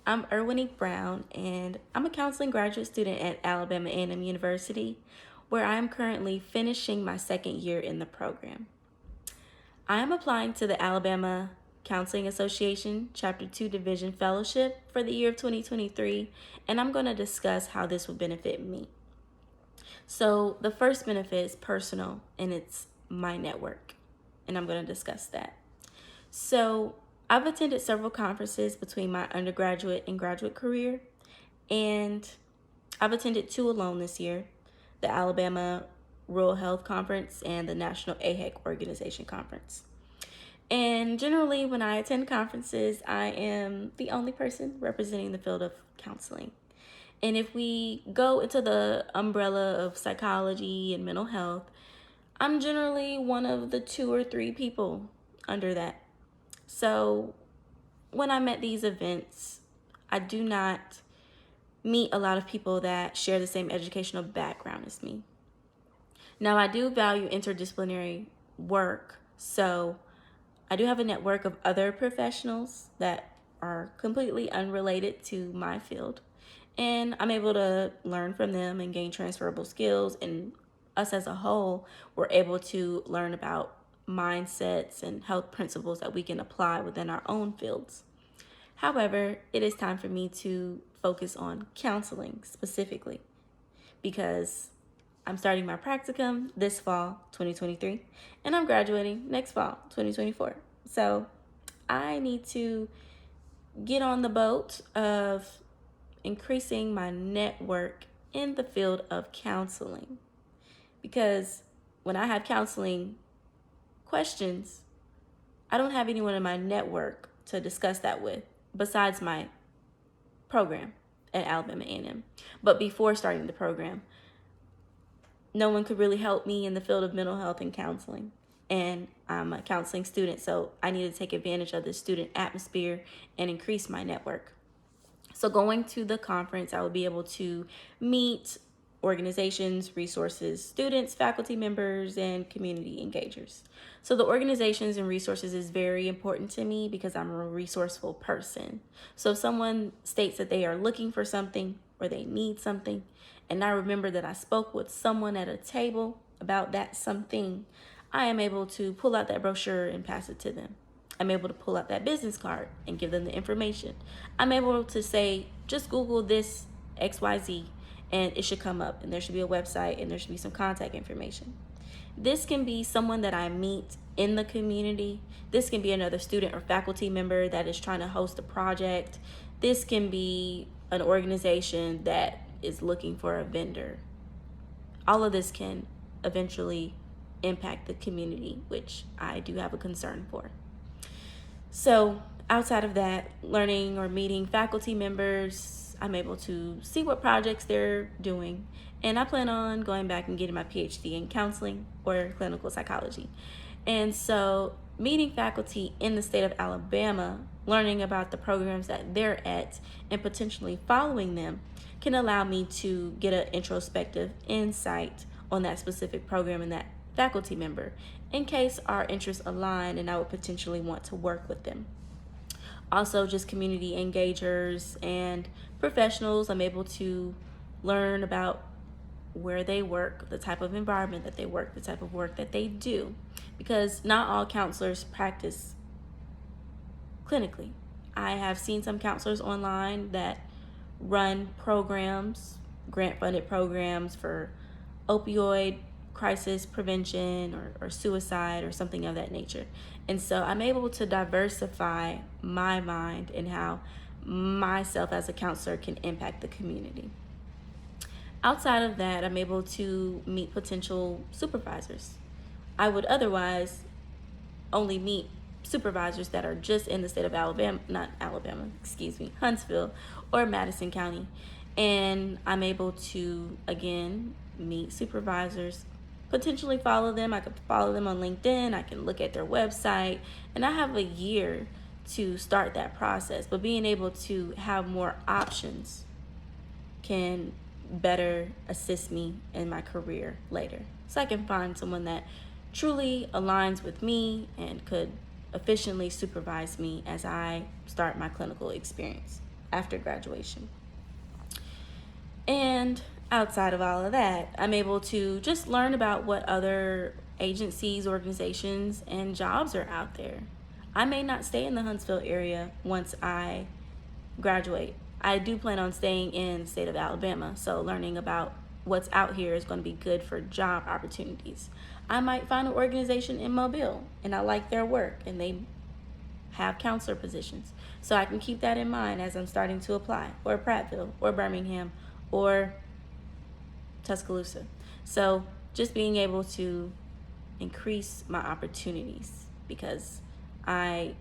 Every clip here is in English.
I'm Erwinique Brown, and I'm a counseling graduate student at Alabama A&M University, where I am currently finishing my second year in the program. I am applying to the Alabama Counseling Association Chapter 2 Division Fellowship for the year of 2023, and I'm going to discuss how this would benefit me. So, the first benefit is personal, and it's my network, and I'm going to discuss that. So, I've attended several conferences between my undergraduate and graduate career, and I've attended two alone this year, the Alabama Rural Health Conference and the National AHEC Organization Conference. And generally, when I attend conferences, I am the only person representing the field of counseling. And if we go into the umbrella of psychology and mental health, I'm generally one of the two or three people under that. So when I'm at these events, I do not meet a lot of people that share the same educational background as me. Now, I do value interdisciplinary work, so I do have a network of other professionals that are completely unrelated to my field, and I'm able to learn from them and gain transferable skills, and us as a whole, we're able to learn about mindsets and health principles that we can apply within our own fields. However, it is time for me to focus on counseling specifically because I'm starting my practicum this fall, 2023, and I'm graduating next fall, 2024. So I need to get on the boat of increasing my network in the field of counseling because when I have counseling questions, I don't have anyone in my network to discuss that with besides my program at Alabama A&M. But before starting the program, no one could really help me in the field of mental health and counseling. And I'm a counseling student, so I need to take advantage of the student atmosphere and increase my network. So going to the conference, I will be able to meet organizations, resources, students, faculty members, and community engagers. So the organizations and resources is very important to me because I'm a resourceful person. So if someone states that they are looking for something or they need something, and I remember that I spoke with someone at a table about that something, I am able to pull out that brochure and pass it to them. I'm able to pull out that business card and give them the information. I'm able to say, just Google this XYZ and it should come up, and there should be a website and there should be some contact information. This can be someone that I meet in the community. This can be another student or faculty member that is trying to host a project. This can be an organization that is looking for a vendor. All of this can eventually impact the community, which I do have a concern for. So outside of that, learning or meeting faculty members, I'm able to see what projects they're doing. And I plan on going back and getting my PhD in counseling or clinical psychology. And so meeting faculty in the state of Alabama, learning about the programs that they're at, and potentially following them can allow me to get an introspective insight on that specific program and that faculty member in case our interests align and I would potentially want to work with them. Also, just community engagers and professionals, I'm able to learn about where they work, the type of environment that they work, the type of work that they do, because not all counselors practice clinically. I have seen some counselors online that run programs, grant-funded programs for opioid crisis prevention or suicide or something of that nature. And so I'm able to diversify my mind and how myself as a counselor can impact the community. Outside of that, I'm able to meet potential supervisors. I would otherwise only meet supervisors that are just in the state of Huntsville or Madison County. And I'm able to, again, meet supervisors, potentially follow them. I could follow them on LinkedIn. I can look at their website, and I have a year to start that process. But being able to have more options can better assist me in my career later. So I can find someone that truly aligns with me and could efficiently supervise me as I start my clinical experience. after graduation. And outside of all of that, I'm able to just learn about what other agencies, organizations, and jobs are out there. I may not stay in the Huntsville area once I graduate. I do plan on staying in the state of Alabama, so learning about what's out here is going to be good for job opportunities. I might find an organization in Mobile and I like their work and they have counselor positions. So I can keep that in mind as I'm starting to apply, or Prattville, or Birmingham, or Tuscaloosa. So just being able to increase my opportunities, because I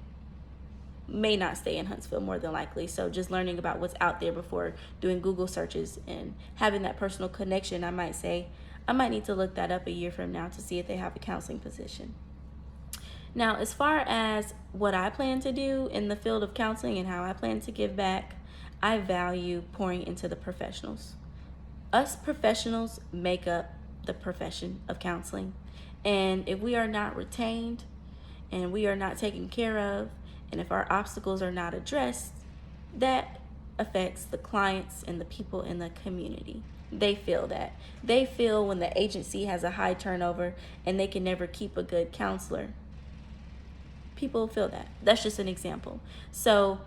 may not stay in Huntsville more than likely. So just learning about what's out there before doing Google searches and having that personal connection, I might say, I might need to look that up a year from now to see if they have a counseling position. Now, as far as what I plan to do in the field of counseling and how I plan to give back, I value pouring into the professionals. Us professionals make up the profession of counseling. And if we are not retained and we are not taken care of, and if our obstacles are not addressed, that affects the clients and the people in the community. They feel that. They feel when the agency has a high turnover and they can never keep a good counselor. People feel that. That's just an example. So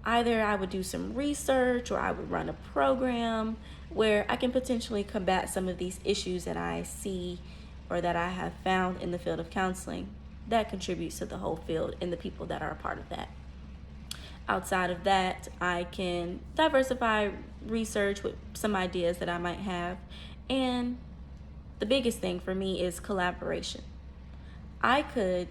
either I would do some research or I would run a program where I can potentially combat some of these issues that I see or that I have found in the field of counseling that contributes to the whole field and the people that are a part of that. Outside of that, I can diversify research with some ideas that I might have. And the biggest thing for me is collaboration. I could,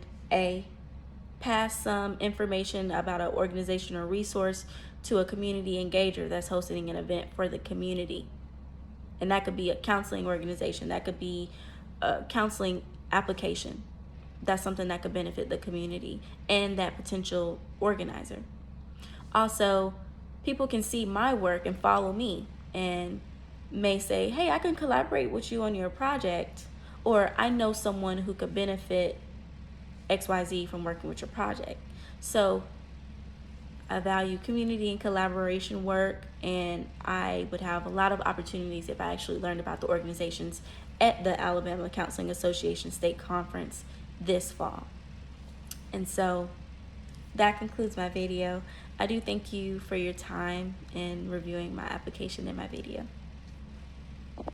pass some information about an organization or resource to a community engager that's hosting an event for the community. And that could be a counseling organization, that could be a counseling application. That's something that could benefit the community and that potential organizer. Also, people can see my work and follow me and may say, hey, I can collaborate with you on your project, or I know someone who could benefit XYZ from working with your project. So I value community and collaboration work, and I would have a lot of opportunities if I actually learned about the organizations at the Alabama Counseling Association State Conference this fall. And so that concludes my video. I do thank you for your time in reviewing my application and my video.